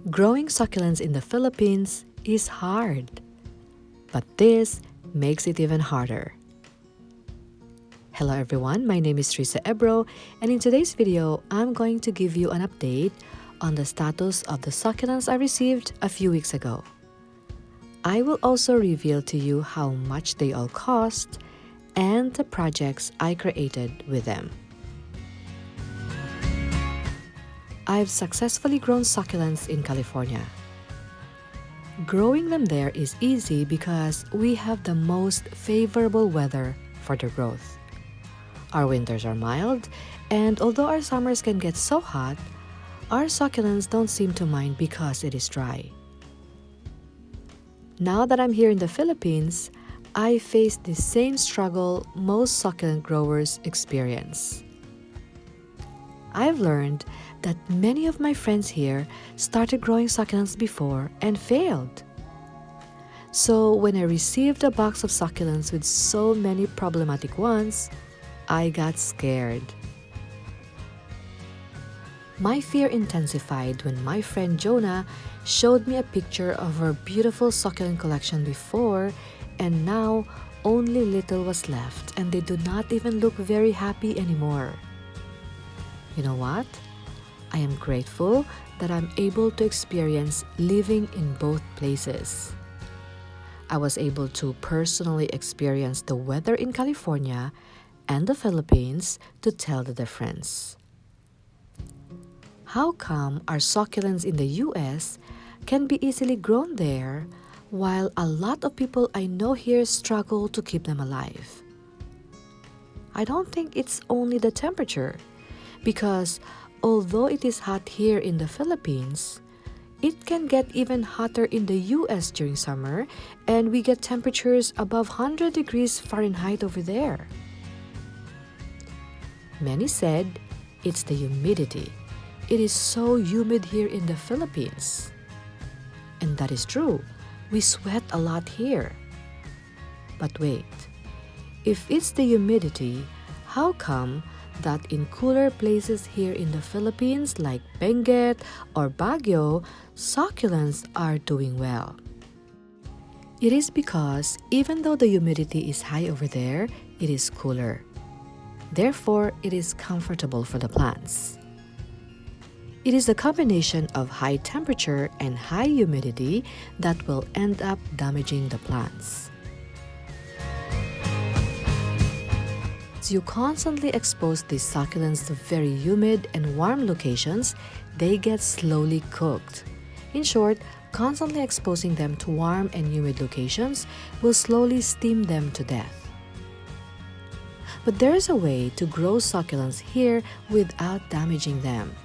Growing succulents in the Philippines is hard, but this makes it even harder. Hello everyone, my name is Teresa Ebro, and in today's video, I'm going to give you an update on the status of the succulents I received a few weeks ago. I will also reveal to you how much they all cost and the projects I created with them. I've successfully grown succulents in California. Growing them there is easy because we have the most favorable weather for their growth. Our winters are mild, and although our summers can get so hot, our succulents don't seem to mind because it is dry. Now that I'm here in the Philippines, I face the same struggle most succulent growers experience. I've learned that many of my friends here started growing succulents before and failed. So when I received a box of succulents with so many problematic ones, I got scared. My fear intensified when my friend Jonah showed me a picture of her beautiful succulent collection before, and now only little was left and they do not even look very happy anymore. You know what? I am grateful that I'm able to experience living in both places. I was able to personally experience the weather in California and the Philippines to tell the difference. How come our succulents in the US can be easily grown there, while a lot of people I know here struggle to keep them alive? I don't think it's only the temperature, because although it is hot here in the Philippines, it can get even hotter in the US during summer, and we get temperatures above 100 degrees Fahrenheit over there. Many said it's the humidity. It is so humid here in the Philippines. And that is true. We sweat a lot here. But wait, if it's the humidity, how come that in cooler places here in the Philippines like Benguet or Baguio, succulents are doing well? It is because even though the humidity is high over there, it is cooler. Therefore, it is comfortable for the plants. It is the combination of high temperature and high humidity that will end up damaging the plants. As you constantly expose these succulents to very humid and warm locations, they get slowly cooked. In short, constantly exposing them to warm and humid locations will slowly steam them to death. But there is a way to grow succulents here without damaging them.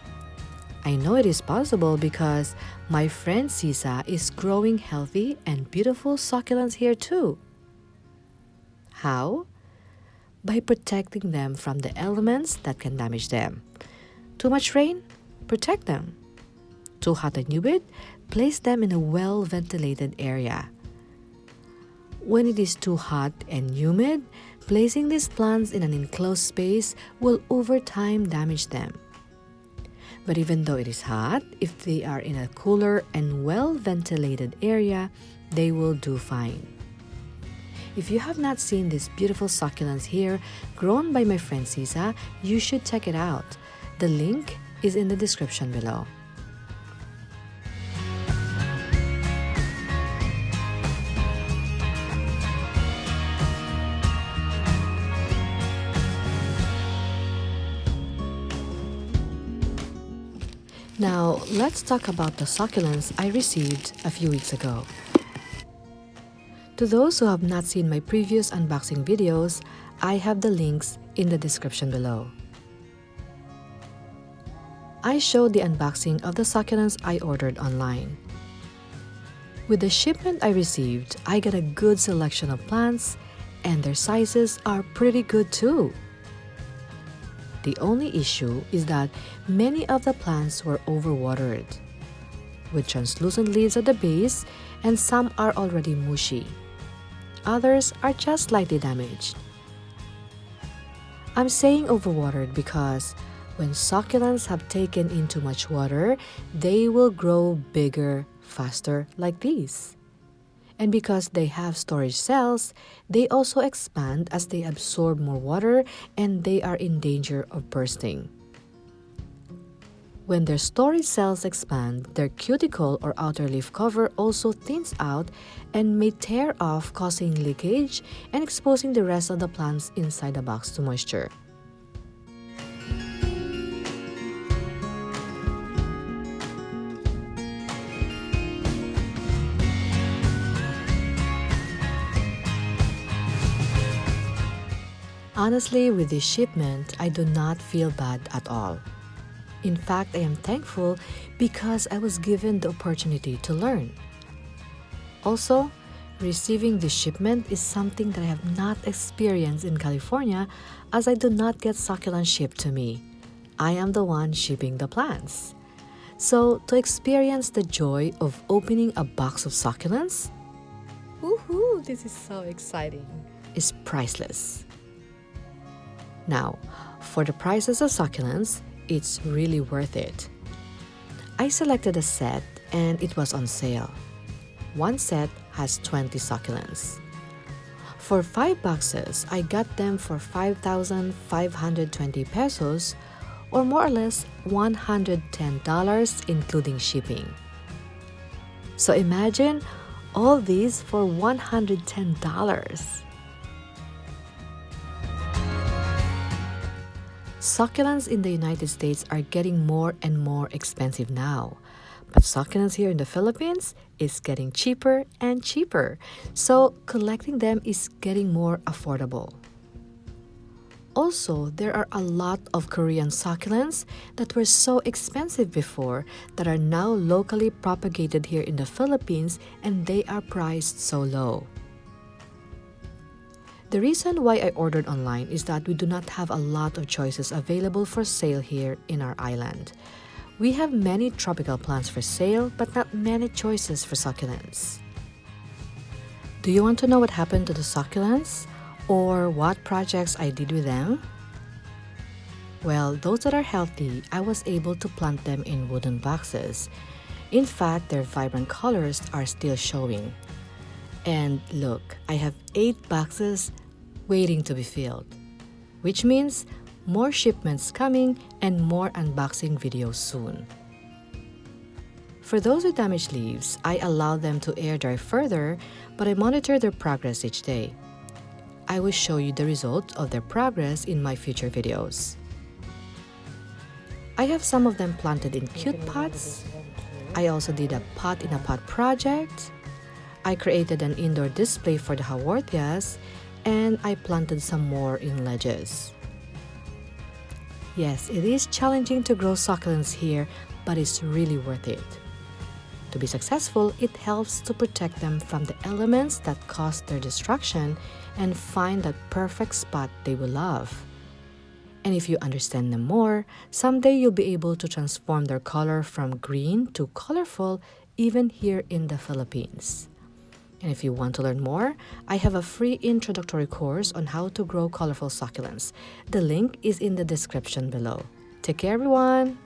I know it is possible because my friend Sisa is growing healthy and beautiful succulents here too. How? By protecting them from the elements that can damage them. Too much rain? Protect them. Too hot and humid? Place them in a well-ventilated area. When it is too hot and humid, placing these plants in an enclosed space will over time damage them. But even though it is hot, if they are in a cooler and well-ventilated area, they will do fine. If you have not seen these beautiful succulents here, grown by my friend Sisa, you should check it out. The link is in the description below. Now, let's talk about the succulents I received a few weeks ago. To those who have not seen my previous unboxing videos, I have the links in the description below. I showed the unboxing of the succulents I ordered online. With the shipment I received, I got a good selection of plants, and their sizes are pretty good too. The only issue is that many of the plants were overwatered, with translucent leaves at the base, and some are already mushy. Others are just slightly damaged. I'm saying overwatered because When succulents have taken in too much water, they will grow bigger, faster like these. And because they have storage cells, they also expand as they absorb more water and they are in danger of bursting. When their storage cells expand, their cuticle or outer leaf cover also thins out and may tear off, causing leakage and exposing the rest of the plants inside the box to moisture. Honestly, with this shipment, I do not feel bad at all. In fact, I am thankful because I was given the opportunity to learn. Also, receiving this shipment is something that I have not experienced in California, as I do not get succulents shipped to me. I am the one shipping the plants. So, to experience the joy of opening a box of succulents, woohoo, this is so exciting, is priceless. Now, for the prices of succulents, it's really worth it. I selected a set and it was on sale. One set has 20 succulents. For 5 boxes, I got them for 5,520 pesos, or more or less $110 including shipping. So imagine all these for $110. Succulents in the United States are getting more and more expensive now, but succulents here in the Philippines is getting cheaper and cheaper, so collecting them is getting more affordable. Also, there are a lot of Korean succulents that were so expensive before that are now locally propagated here in the Philippines, and they are priced so low. The reason why I ordered online is that we do not have a lot of choices available for sale here in our island. We have many tropical plants for sale, but not many choices for succulents. Do you want to know what happened to the succulents? Or what projects I did with them? Well, those that are healthy, I was able to plant them in wooden boxes. In fact, their vibrant colors are still showing. And look, I have 8 boxes waiting to be filled, which means more shipments coming and more unboxing videos soon. For those with damaged leaves, I allow them to air dry further, but I monitor their progress each day. I will show you the result of their progress in my future videos. I have some of them planted in cute pots. I also did a pot in a pot project. I created an indoor display for the haworthias, and I planted some more in ledges. Yes, it is challenging to grow succulents here, but it's really worth it. To be successful, it helps to protect them from the elements that cause their destruction and find that perfect spot they will love. And if you understand them more, someday you'll be able to transform their color from green to colorful even here in the Philippines. And if you want to learn more, I have a free introductory course on how to grow colorful succulents. The link is in the description below. Take care, everyone!